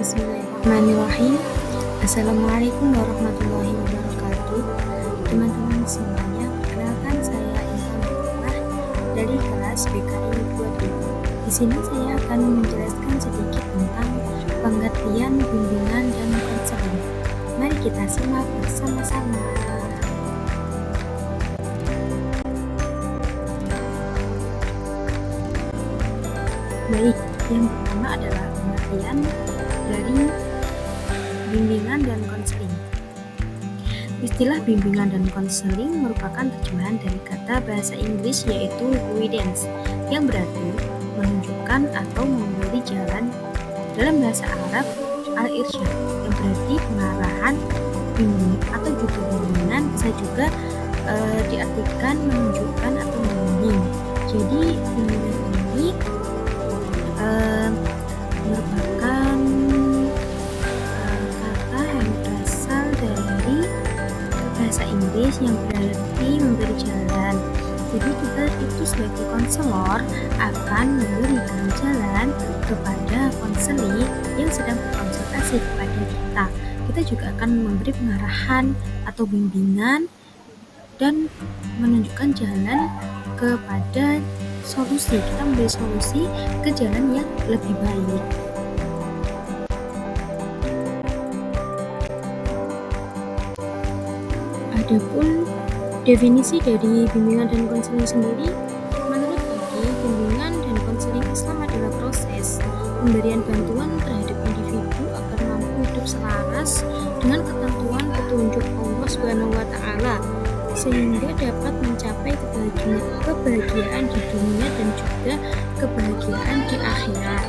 Bismillahirrahmanirrahim. Assalamualaikum warahmatullahi wabarakatuh. Teman-teman semuanya, perkenalkan saya Intan Fatimah dari kelas BKI 2B. Di sini saya akan menjelaskan sedikit tentang pengertian bimbingan dan konseling. Mari kita simak bersama-sama. Baik, yang pertama adalah pengertian dari bimbingan dan konseling. Istilah bimbingan dan konseling merupakan terjemahan dari kata bahasa Inggris yaitu guidance, yang berarti menunjukkan atau memberi jalan. Dalam bahasa Arab, al-irsyad, yang berarti pengarahan, bimbing atau juga bimbingan, bisa juga diartikan menunjukkan atau membimbing. Jadi bimbingan ini merupakan kata yang berasal dari bahasa Inggris yang berarti memberi jalan. Jadi kita itu sebagai konselor akan memberikan jalan kepada konseli yang sedang berkonsultasi kepada kita. Kita juga akan memberi pengarahan atau bimbingan dan menunjukkan jalan kepada solusi. Kita memberi solusi ke jalan yang lebih baik. Adapun definisi dari bimbingan dan konseling sendiri, menurut Igi, bimbingan dan konseling Islam adalah proses pemberian bantuan terhadap individu agar mampu hidup selaras dengan ketentuan petunjuk Allah SWT, sehingga dapat mencapai kebahagiaan di dunia dan juga kebahagiaan di akhirat.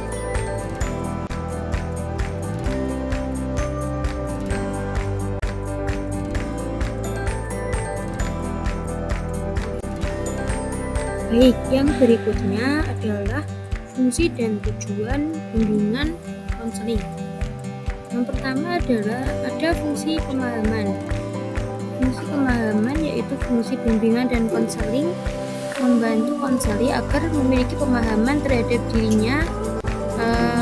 Baik, yang berikutnya adalah fungsi dan tujuan bimbingan konseling. Yang pertama adalah ada fungsi pemahaman. Fungsi pemahaman yaitu fungsi bimbingan dan konseling membantu konseli agar memiliki pemahaman terhadap dirinya,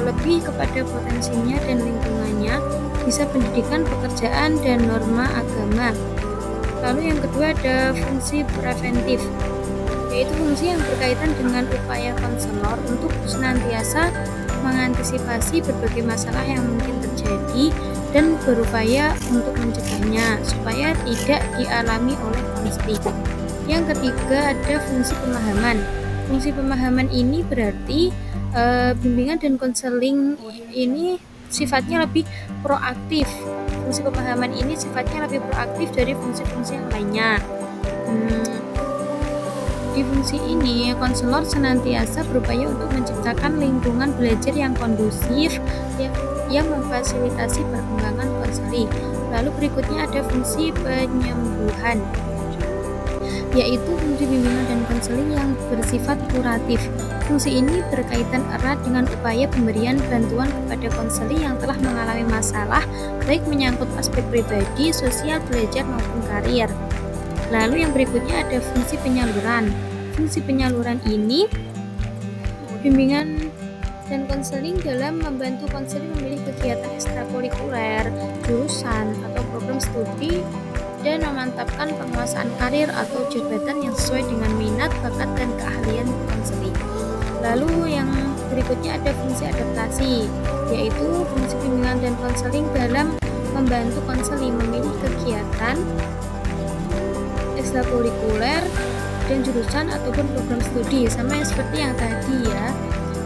lebih kepada potensinya dan lingkungannya, bisa pendidikan, pekerjaan, dan norma agama. Lalu yang kedua ada fungsi preventif, yaitu fungsi yang berkaitan dengan upaya konselor untuk senantiasa mengantisipasi berbagai masalah yang mungkin terjadi dan berupaya untuk mencegahnya supaya tidak dialami oleh konseli. Yang ketiga ada fungsi pemahaman. Fungsi pemahaman ini berarti bimbingan dan konseling ini sifatnya lebih proaktif. Fungsi pemahaman ini sifatnya lebih proaktif dari fungsi-fungsi yang lainnya. Di fungsi ini, konselor senantiasa berupaya untuk menciptakan lingkungan belajar yang kondusif yang memfasilitasi perkembangan konseli. Lalu berikutnya ada fungsi penyembuhan, yaitu fungsi bimbingan dan konseling yang bersifat kuratif. Fungsi ini berkaitan erat dengan upaya pemberian bantuan kepada konseli yang telah mengalami masalah, baik menyangkut aspek pribadi, sosial, belajar maupun karir. Lalu yang berikutnya ada fungsi penyaluran. Fungsi penyaluran ini bimbingan dan konseling dalam membantu konseli memilih kegiatan ekstrakurikuler, jurusan atau program studi, dan memantapkan penguasaan karir atau jabatan yang sesuai dengan minat, bakat, dan keahlian konseli. Lalu yang berikutnya ada fungsi adaptasi, yaitu fungsi bimbingan dan konseling dalam membantu konseli memilih kegiatan ekstrakurikuler dan jurusan ataupun program studi, sama seperti yang tadi ya.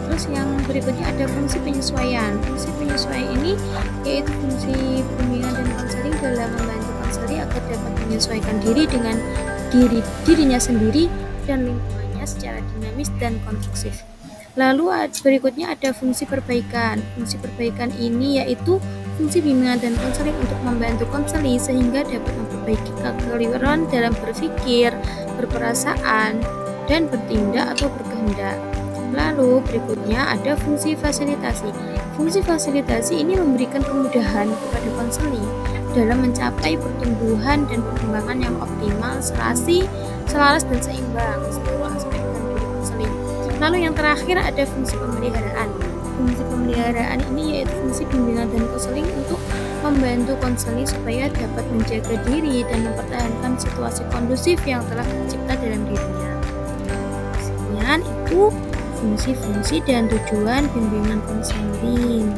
Terus yang berikutnya ada fungsi penyesuaian. Fungsi penyesuaian ini yaitu fungsi bimbingan dan konseling dalam membantu konseli agar dapat menyesuaikan diri dengan dirinya sendiri dan lingkungannya secara dinamis dan konstruksi. Lalu berikutnya ada fungsi perbaikan. Fungsi perbaikan ini yaitu fungsi bimbingan dan konseling untuk membantu konseli sehingga dapat memperbaiki kekeliruan dalam berpikir, berperasaan, dan bertindak atau berkehendak. Lalu berikutnya ada fungsi fasilitasi. Fungsi fasilitasi ini memberikan kemudahan kepada konseli dalam mencapai pertumbuhan dan perkembangan yang optimal, selaras dan seimbang seluruh aspek dari konseli. Lalu yang terakhir ada fungsi pemeliharaan. fungsi pemeliharaan ini yaitu fungsi bimbingan dan konseling untuk membantu konseling supaya dapat menjaga diri dan mempertahankan situasi kondusif yang telah tercipta dalam dirinya. Sekian itu fungsi-fungsi dan tujuan bimbingan konseling.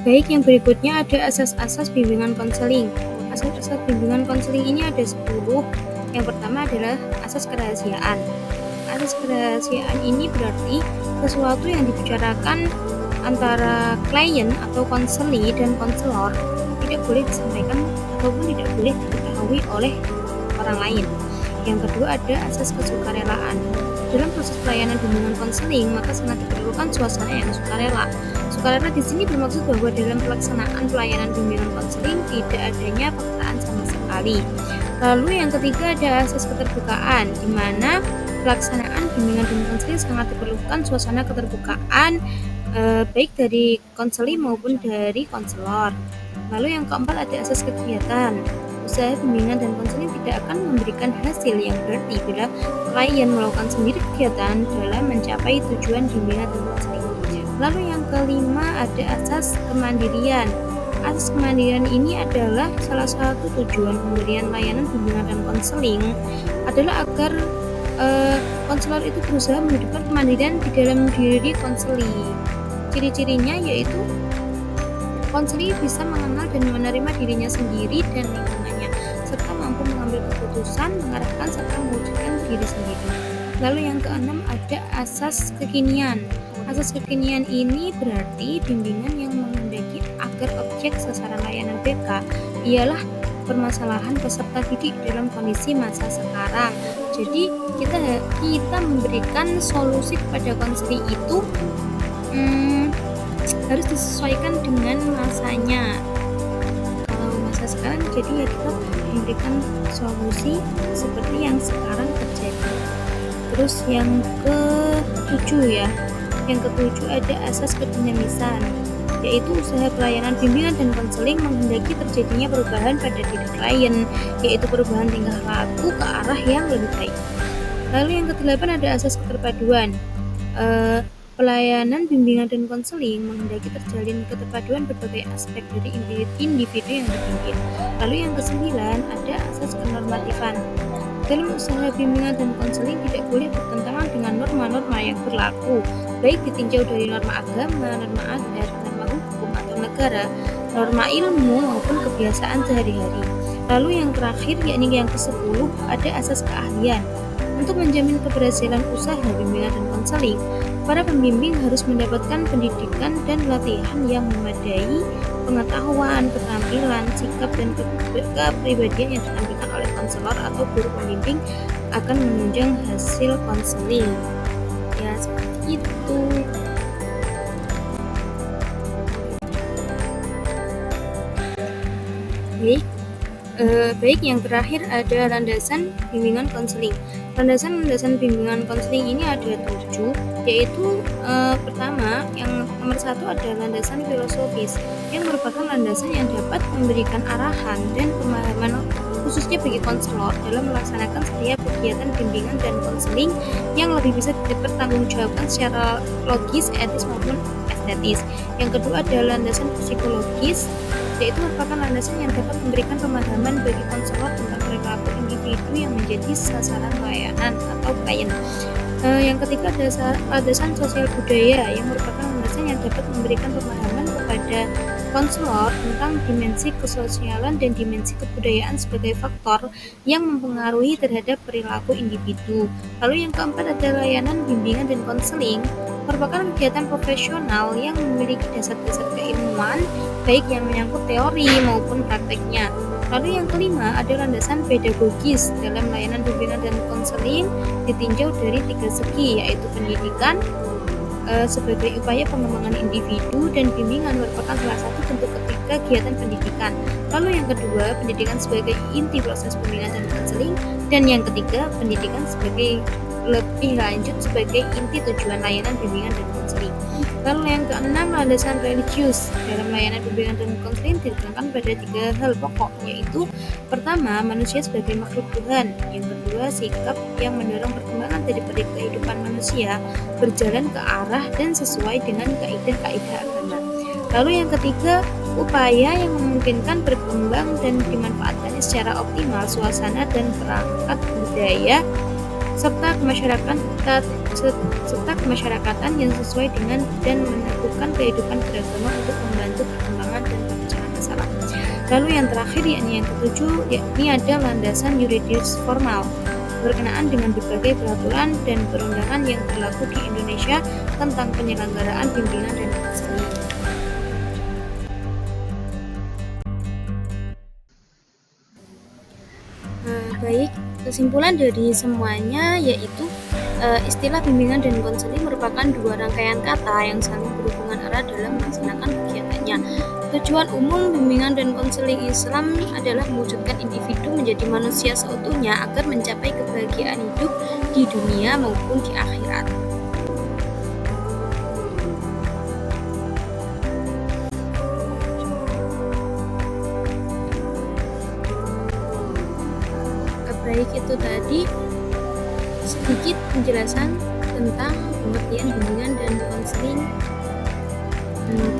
Baik, yang berikutnya ada asas-asas bimbingan konseling. Asas-asas bimbingan konseling ini ada 10. Yang pertama adalah asas kerahasiaan. Asas kerahasiaan ini berarti sesuatu yang dibicarakan antara klien atau konseli dan konselor tidak boleh disampaikan ataupun tidak boleh diketahui oleh orang lain. Yang kedua ada asas kesukarelaan. Dalam proses pelayanan bimbingan konseling, maka sangat diperlukan suasana yang sukarela. Sukarela di sini bermaksud bahwa dalam pelaksanaan pelayanan bimbingan konseling tidak adanya paksaan sama sekali. Lalu yang ketiga ada asas keterbukaan, di mana pelaksanaan bimbingan dan konseling sangat diperlukan suasana keterbukaan baik dari konseli maupun dari konselor. Lalu yang keempat ada asas kegiatan. Usaha bimbingan dan konseling tidak akan memberikan hasil yang berarti bila klien melakukan sendiri kegiatan dalam mencapai tujuan bimbingan dan konseling. Lalu yang kelima ada asas kemandirian. Asas kemandirian ini adalah salah satu tujuan pemberian layanan bimbingan dan konseling adalah agar konselor itu berusaha menghidupkan kemandirian di dalam diri konseli. Ciri-cirinya yaitu konseli bisa mengenal dan menerima dirinya sendiri dan lingkungannya, serta mampu mengambil keputusan, mengarahkan, serta mewujudkan diri sendiri. Lalu yang keenam ada asas kekinian. Asas kekinian ini berarti bimbingan yang menghendaki agar objek sasaran layanan BK ialah permasalahan peserta didik dalam kondisi masa sekarang. Jadi kita memberikan solusi kepada konseli itu harus disesuaikan dengan masanya. Kalau masa sekarang, jadi ya kita memberikan solusi seperti yang sekarang terjadi. Terus yang ke-7 ya. Yang ke-7 ada asas kedinamisan, yaitu usaha pelayanan bimbingan dan konseling menghendaki terjadinya perubahan pada diri klien, yaitu perubahan tingkah laku ke arah yang lebih baik. Lalu yang ke-8 ada asas keterpaduan. Pelayanan bimbingan dan konseling menghendaki terjalin keterpaduan berbagai aspek dari individu yang dibimbing. Lalu yang ke-9 ada asas kenormatifan. Dalam usaha bimbingan dan konseling tidak boleh bertentangan dengan norma-norma yang berlaku, baik ditinjau dari norma agama, norma adat, norma hukum atau negara, norma ilmu maupun kebiasaan sehari-hari. Lalu yang terakhir yakni yang ke-10 ada asas keahlian. Untuk menjamin keberhasilan usaha bimbingan dan konseling, para pembimbing harus mendapatkan pendidikan dan latihan yang memadai, pengetahuan, keterampilan, sikap, dan kepribadian yang ditampilkan oleh konselor atau guru pembimbing akan menunjang hasil konseling. Ya, seperti itu. Baik, yang terakhir ada landasan bimbingan konseling. Landasan bimbingan konseling ini ada 7, yaitu pertama, yang nomor 1 ada landasan filosofis, yang merupakan landasan yang dapat memberikan arahan dan pemahaman khususnya bagi konselor dalam melaksanakan setiap kegiatan bimbingan dan konseling yang lebih bisa dipertanggungjawabkan secara logis, etis maupun estetis. Yang kedua ada landasan psikologis, yaitu merupakan landasan yang dapat memberikan pemahaman bagi konselor tentang perilaku individu yang menjadi sasaran layanan atau klien. Yang ketiga ada landasan sosial budaya, yang merupakan landasan yang dapat memberikan pemahaman kepada konselor tentang dimensi kesosialan dan dimensi kebudayaan sebagai faktor yang mempengaruhi terhadap perilaku individu. Lalu yang keempat ada layanan bimbingan dan konseling, merupakan kegiatan profesional yang memiliki dasar-dasar keilmuan baik yang menyangkut teori maupun prakteknya. Lalu yang kelima ada landasan pedagogis. Dalam layanan bimbingan dan konseling ditinjau dari 3 segi, yaitu pendidikan sebagai upaya pengembangan individu, dan bimbingan merupakan salah satu bentuk kegiatan pendidikan. Lalu yang kedua, pendidikan sebagai inti proses bimbingan dan konseling, dan yang ketiga, pendidikan sebagai lebih lanjut sebagai inti tujuan layanan bimbingan dan konseling. Lalu yang keenam, landasan religius. Dalam layanan bimbingan dan konseling ditekankan pada 3 hal pokok, yaitu pertama, manusia sebagai makhluk Tuhan. Yang kedua, sikap yang mendorong perkembangan dari kehidupan manusia berjalan ke arah dan sesuai dengan kaidah-kaidah agama. Lalu yang ketiga, upaya yang memungkinkan berkembang dan dimanfaatkannya secara optimal suasana dan perangkat budaya serta kemasyarakatan yang sesuai dengan dan meneguhkan kehidupan beragama untuk membantu perkembangan dan pemecahan masalah. Lalu yang terakhir, yakni yang ketujuh, yakni ada landasan yuridis formal berkenaan dengan berbagai peraturan dan perundangan yang berlaku di Indonesia tentang penyelenggaraan bimbingan dan konseling. Baik, kesimpulan dari semuanya yaitu istilah bimbingan dan konseling merupakan 2 rangkaian kata yang saling berhubungan erat dalam melaksanakan kegiatannya. Tujuan umum bimbingan dan konseling Islam adalah mewujudkan individu menjadi manusia seutuhnya agar mencapai kebahagiaan hidup di dunia maupun di akhirat. Baik, itu tadi sedikit penjelasan tentang pengertian bimbingan dan konseling.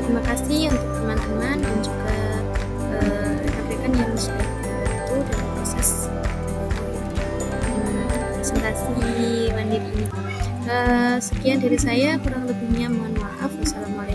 Terima kasih untuk teman-teman dan juga rekan-rekan yang sudah membantu dalam proses presentasi mandiri ini. Sekian dari saya, kurang lebihnya mohon maaf. Wassalamualaikum.